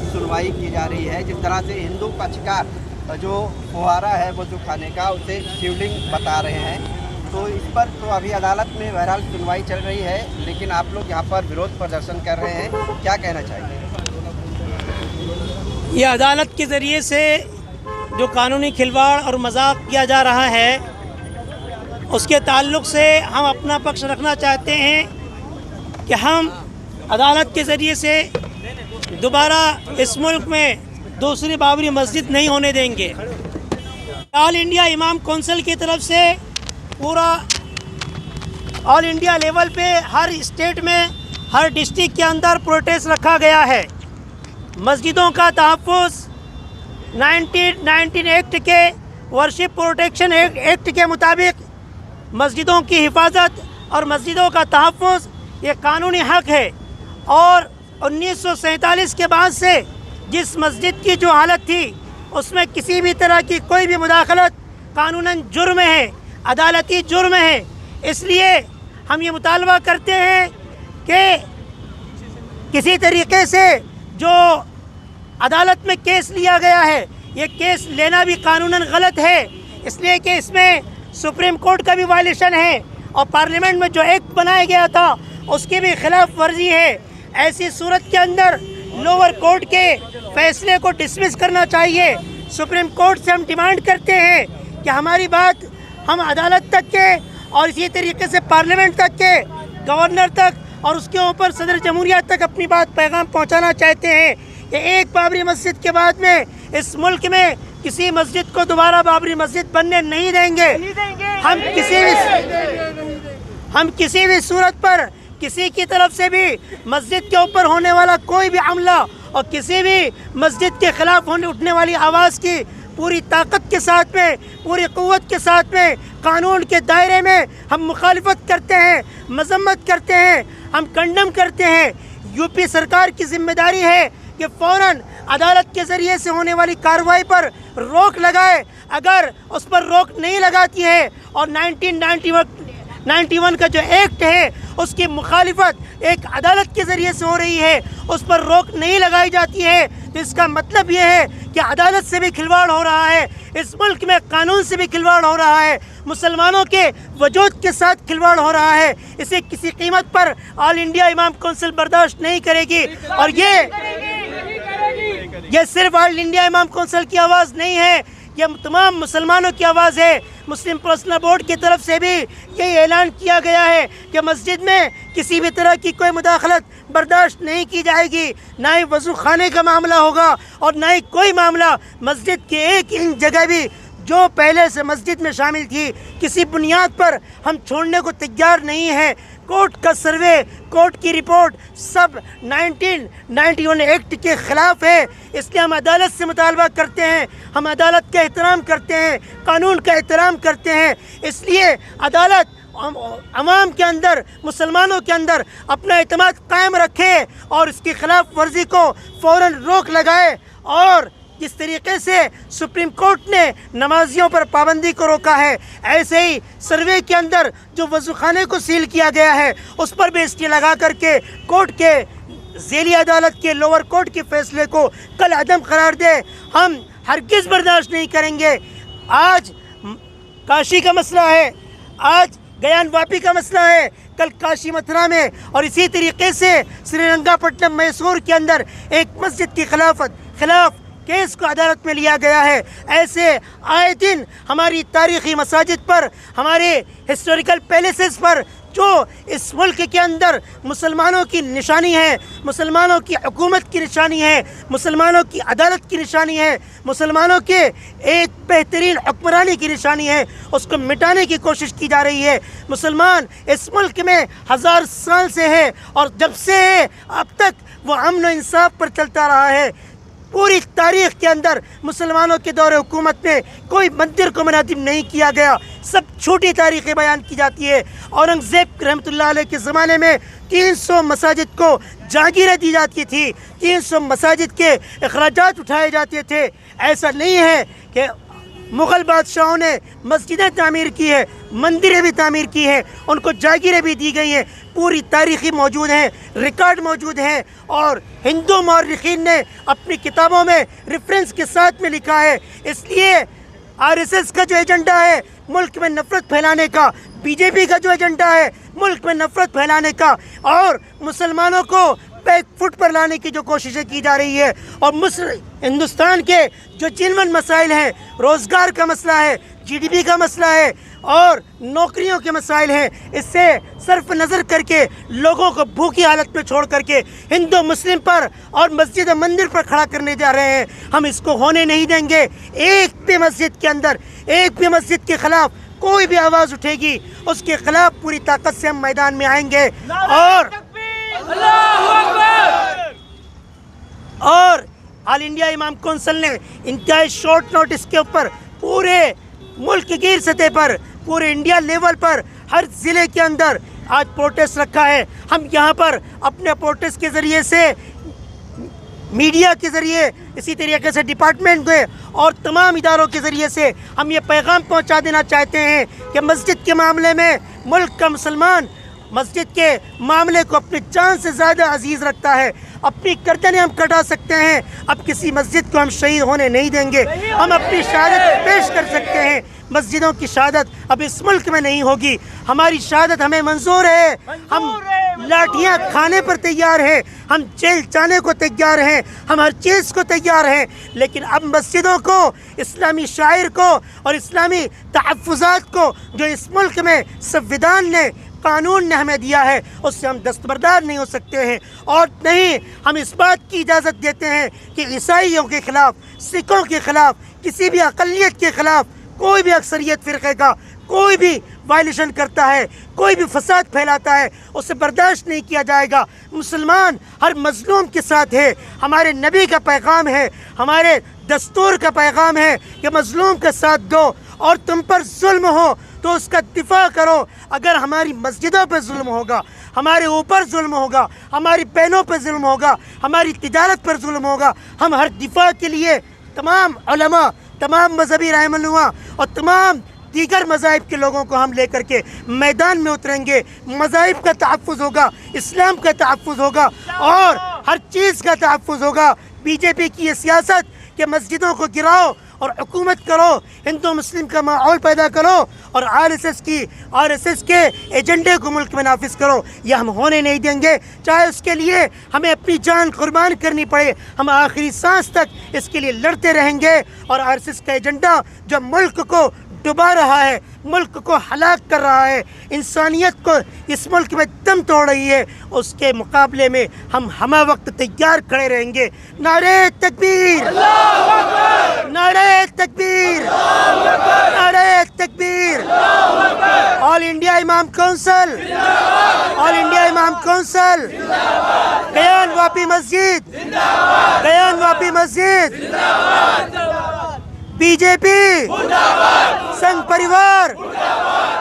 अदालत सुनवाई की जा रही है। जिस तरह से हिंदू पक्षकार जो फुहारा है वजू खाने का उसे शिवलिंग बता रहे हैं, तो इस पर तो अभी अदालत में बहरहाल सुनवाई चल रही है, लेकिन आप लोग यहाँ पर विरोध प्रदर्शन कर रहे हैं, क्या कहना चाहेंगे? ये अदालत के ज़रिए से जो कानूनी खिलवाड़ और मजाक किया जा रहा है उसके ताल्लुक़ से हम अपना पक्ष रखना चाहते हैं कि हम अदालत के ज़रिए से दोबारा इस मुल्क में दूसरी बाबरी मस्जिद नहीं होने देंगे। ऑल इंडिया इमाम कौंसिल की तरफ से पूरा ऑल इंडिया लेवल पे हर स्टेट में हर डिस्ट्रिक्ट के अंदर प्रोटेस्ट रखा गया है। मस्जिदों का तहफ़्फ़ुज़ 1919 एक्ट के वर्शिप प्रोटेक्शन एक्ट के मुताबिक मस्जिदों की हिफाजत और मस्जिदों का तहफ़्फ़ुज़ ये कानूनी हक़ है। और 1947 के बाद से जिस मस्जिद की जो हालत थी उसमें किसी भी तरह की कोई भी मुदाखलत कानूनन जुर्म है, अदालती जुर्म है। इसलिए हम ये मुतालबा करते हैं कि किसी तरीके से जो अदालत में केस लिया गया है ये केस लेना भी कानूनन गलत है, इसलिए कि इसमें सुप्रीम कोर्ट का भी वायलेशन है और पार्लियामेंट में जो एक्ट बनाया गया था उसकी भी खिलाफ वर्जी है। ऐसी सूरत के अंदर लोअर कोर्ट के फैसले को डिसमिस करना चाहिए। सुप्रीम कोर्ट से हम डिमांड करते हैं कि हमारी बात हम अदालत तक के और इसी तरीके से पार्लियामेंट तक के, गवर्नर तक और उसके ऊपर सदर जमहूरिया तक अपनी बात पैगाम पहुंचाना चाहते हैं कि एक बाबरी मस्जिद के बाद में इस मुल्क में किसी मस्जिद को दोबारा बाबरी मस्जिद बनने नहीं देंगे। हम किसी भी सूरत पर किसी की तरफ से भी मस्जिद के ऊपर होने वाला कोई भी हमला और किसी भी मस्जिद के खिलाफ उठने वाली आवाज़ की पूरी ताकत के साथ में, पूरी क़ुव्वत के साथ में, कानून के दायरे में हम मुखालिफत करते हैं, मजम्मत करते हैं, हम कंडम करते हैं। यूपी सरकार की जिम्मेदारी है कि फ़ौरन अदालत के ज़रिए से होने वाली कार्रवाई पर रोक लगाए। अगर उस पर रोक नहीं लगाती है और 1991 का जो एक्ट है उसकी मुखालिफत एक अदालत के ज़रिए से हो रही है, उस पर रोक नहीं लगाई जाती है, तो इसका मतलब ये है कि अदालत से भी खिलवाड़ हो रहा है, इस मुल्क में कानून से भी खिलवाड़ हो रहा है, मुसलमानों के वजूद के साथ खिलवाड़ हो रहा है। इसे किसी कीमत पर ऑल इंडिया इमाम कौंसिल बर्दाश्त नहीं करेगी। और ये सिर्फ ऑल इंडिया इमाम कौंसिल की आवाज़ नहीं है, ये तमाम मुसलमानों की आवाज़ है। मुस्लिम पर्सनल बोर्ड की तरफ से भी यही ऐलान किया गया है कि मस्जिद में किसी भी तरह की कोई मुदाखलत बर्दाश्त नहीं की जाएगी, ना ही वज़ू खाने का मामला होगा और ना ही कोई मामला मस्जिद की एक इंच जगह भी जो पहले से मस्जिद में शामिल थी किसी बुनियाद पर हम छोड़ने को तैयार नहीं है। कोर्ट का सर्वे, कोर्ट की रिपोर्ट सब 1991 एक्ट के ख़िलाफ़ है। इसलिए हम अदालत से मुतालबा करते हैं, हम अदालत का एहतराम करते हैं, कानून का एहतराम करते हैं। इसलिए अदालत अवाम के अंदर, मुसलमानों के अंदर अपना एतमाद कायम रखे और इसकी खिलाफ वर्जी को फ़ौरन रोक लगाए। और जिस तरीके से सुप्रीम कोर्ट ने नमाजियों पर पाबंदी को रोका है, ऐसे ही सर्वे के अंदर जो वज़ू खाने को सील किया गया है उस पर भी स्टे लगा करके कोर्ट के ज़ेली अदालत के लोअर कोर्ट के फैसले को कल अदम करार दे। हम हरगिज़ बर्दाश्त नहीं करेंगे। आज काशी का मसला है, आज गयान वापी का मसला है, कल काशी मथुरा में, और इसी तरीके से श्रीरंगापट्टनम मैसूर के अंदर एक मस्जिद की खिलाफ केस को अदालत में लिया गया है। ऐसे आए दिन हमारी तारीख़ी मसाजिद पर, हमारे हिस्टोरिकल पैलेसेस पर जो इस मुल्क के अंदर मुसलमानों की निशानी है, मुसलमानों की हुकूमत की निशानी है, मुसलमानों की अदालत की निशानी है, मुसलमानों के एक बेहतरीन हुक्मरानी की निशानी है, उसको मिटाने की कोशिश की जा रही है। मुसलमान इस मुल्क में 1000 साल से है और जब से है अब तक वो अमन व इंसाफ पर चलता रहा है। पूरी तारीख़ के अंदर मुसलमानों के दौरे हुकूमत में कोई मंदिर को मुनादिम नहीं किया गया, सब झूठी तारीख़ें बयान की जाती है। औरंगज़ेब रहमतुल्लाह अलैह के ज़माने में 300 मसाजिद को जागीरें दी जाती थी, 300 मसाजिद के अखराजात उठाए जाते थे। ऐसा नहीं है कि मुग़ल बादशाहों ने मस्जिदें तामीर की है, मंदिरें भी तामीर की है, उनको जागीरें भी दी गई हैं, पूरी तारीख़ी मौजूद हैं, रिकॉर्ड मौजूद हैं। और हिंदू मौर्रिखीन ने अपनी किताबों में रेफरेंस के साथ में लिखा है। इसलिए आरएसएस का जो एजेंडा है मुल्क में नफ़रत फैलाने का, बीजेपी का जो एजेंडा है मुल्क में नफ़रत फैलाने का और मुसलमानों को बैक फुट पर लाने की जो कोशिशें की जा रही है, और हिंदुस्तान के जो जिनवन मसाइल हैं, रोज़गार का मसला है, जीडीपी का मसला है और नौकरियों के मसाइल हैं, इससे सर्फ नज़र करके लोगों को भूखी हालत में छोड़ करके हिंदू मुस्लिम पर और मस्जिद और मंदिर पर खड़ा करने जा रहे हैं। हम इसको होने नहीं देंगे। एक भी मस्जिद के अंदर, एक भी मस्जिद के ख़िलाफ़ कोई भी आवाज़ उठेगी, उसके ख़िलाफ़ पूरी ताकत से हम मैदान में आएंगे। और ऑल इंडिया इमाम कौंसिल ने इंतहाई शॉर्ट नोटिस के ऊपर पूरे मुल्क गिर सतह पर, पूरे इंडिया लेवल पर हर ज़िले के अंदर आज प्रोटेस्ट रखा है। हम यहाँ पर अपने प्रोटेस्ट के ज़रिए से, मीडिया के ज़रिए, इसी तरीके से डिपार्टमेंट के और तमाम इदारों के ज़रिए से हम ये पैगाम पहुँचा देना चाहते हैं कि मस्जिद के मामले में मुल्क का मुसलमान मस्जिद के मामले को अपनी जान से ज़्यादा अजीज़ रखता है। अपनी गर्दनें हम कटा सकते हैं, अब किसी मस्जिद को हम शहीद होने नहीं देंगे। हम अपनी शहादत पेश कर सकते हैं, मस्जिदों की शहादत अब इस मुल्क में नहीं होगी। हमारी शहादत हमें मंजूर है, हम लाठियाँ खाने पर तैयार हैं, हम जेल जाने को तैयार हैं, हम हर चीज़ को तैयार हैं, लेकिन अब मस्जिदों को, इस्लामी शायर को और इस्लामी तहफ़्फ़ुज़ात को जो इस मुल्क में संविधान ने, कानून ने हमें दिया है, उससे हम दस्तबरदार नहीं हो सकते हैं। और नहीं हम इस बात की इजाज़त देते हैं कि ईसाइयों के ख़िलाफ़, सिखों के ख़िलाफ़, किसी भी अक़लियत के ख़िलाफ़ कोई भी अक्सरियत फ़िरक़े का कोई भी वायलेशन करता है, कोई भी फसाद फैलाता है, उसे बर्दाश्त नहीं किया जाएगा। मुसलमान हर मज़लूम के साथ है। हमारे नबी का पैगाम है, हमारे दस्तूर का पैगाम है कि मज़लूम का साथ दो और तुम पर जुल्म हो तो उसका दिफा करो। अगर हमारी मस्जिदों पर जुल्म होगा, हमारे ऊपर जुल्म होगा, हमारी बहनों पर जुल्म होगा, हमारी तिजारत पर जुल्म होगा, हम हर दिफा के लिए तमाम उलमा, तमाम मजहबी रहनुमा और तमाम दीगर मज़ाहिब के लोगों को हम लेकर के मैदान में उतरेंगे। मज़ाहिब का तहफ़्फ़ुज़ होगा, इस्लाम का तहफ़्फ़ुज़ होगा और हर चीज़ का तहफ़्फ़ुज़ होगा। बीजेपी की ये सियासत कि मस्जिदों को गिराओ और हुकूमत करो, हिंदू मुस्लिम का माहौल पैदा करो और आरएसएस के एजेंडे को मुल्क में नाफिज करो, यह हम होने नहीं देंगे। चाहे उसके लिए हमें अपनी जान कुर्बान करनी पड़े, हम आखिरी सांस तक इसके लिए लड़ते रहेंगे। और आरएसएस का एजेंडा जो मुल्क को डुबा रहा है, मुल्क को हलाक कर रहा है, इंसानियत को इस मुल्क में दम तोड़ रही है, उसके मुकाबले में हम हमा वक्त तैयार खड़े रहेंगे। नारे तकबीर, नारे तकबीर, नारे तकबीर। ऑल इंडिया इमाम कौंसिल, ऑल इंडिया इमाम कौंसिल, बयान वापी मस्जिद, बयान वापी मस्जिद, बीजेपी, संघ परिवार,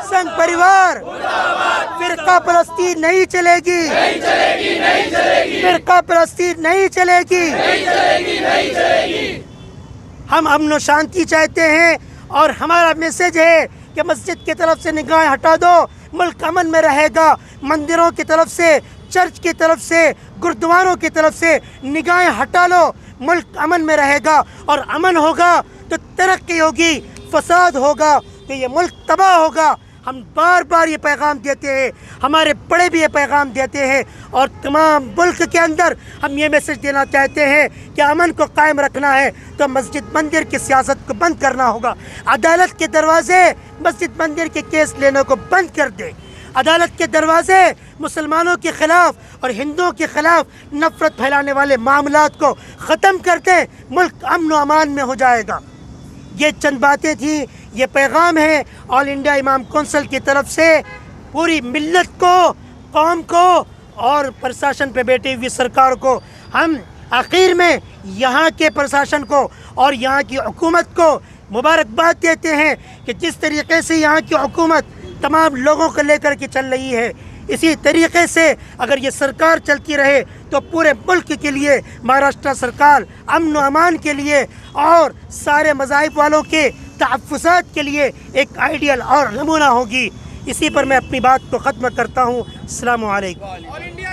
संघ परिवार। फिरका परस्ती नहीं चलेगी, नहीं चलेगी, नहीं चलेगी। फिरका परस्ती नहीं चलेगी, नहीं चलेगी, नहीं चलेगी। हम अमन और शांति चाहते हैं और हमारा मैसेज है कि मस्जिद की तरफ से निगाहें हटा दो, मुल्क अमन में रहेगा। मंदिरों की तरफ से, चर्च की तरफ से, गुरुद्वारों की तरफ से निगाहें हटा लो, मुल्क अमन में रहेगा। और अमन होगा तो तरक्की होगी, फसाद होगा तो ये मुल्क तबाह होगा। हम बार बार ये पैगाम देते हैं, हमारे बड़े भी ये पैगाम देते हैं और तमाम मुल्क के अंदर हम ये मैसेज देना चाहते हैं कि अमन को कायम रखना है तो मस्जिद मंदिर की सियासत को बंद करना होगा। अदालत के दरवाजे मस्जिद मंदिर के केस लेने को बंद कर दे। अदालत के दरवाजे मुसलमानों के ख़िलाफ़ और हिंदुओं के ख़िलाफ़ नफ़रत फैलाने वाले मामलात को ख़त्म कर दे, मुल्क अमन व अमान में हो जाएगा। ये चंद बातें थी, ये पैगाम है ऑल इंडिया इमाम कौंसिल की तरफ से पूरी मिल्लत को, कौम को और प्रशासन पे बैठी हुई सरकार को। हम आखिर में यहाँ के प्रशासन को और यहाँ की हुकूमत को मुबारकबाद देते हैं कि जिस तरीके से यहाँ की हुकूमत तमाम लोगों को लेकर के चल रही है, इसी तरीके से अगर ये सरकार चलती रहे तो पूरे मुल्क के लिए महाराष्ट्र सरकार अमन व अमान के लिए और सारे मज़ाहिब वालों के तहफ़्फ़ुज़ात के लिए एक आइडियल और नमूना होगी। इसी पर मैं अपनी बात को ख़त्म करता हूँ। अस्सलामु अलैकुम।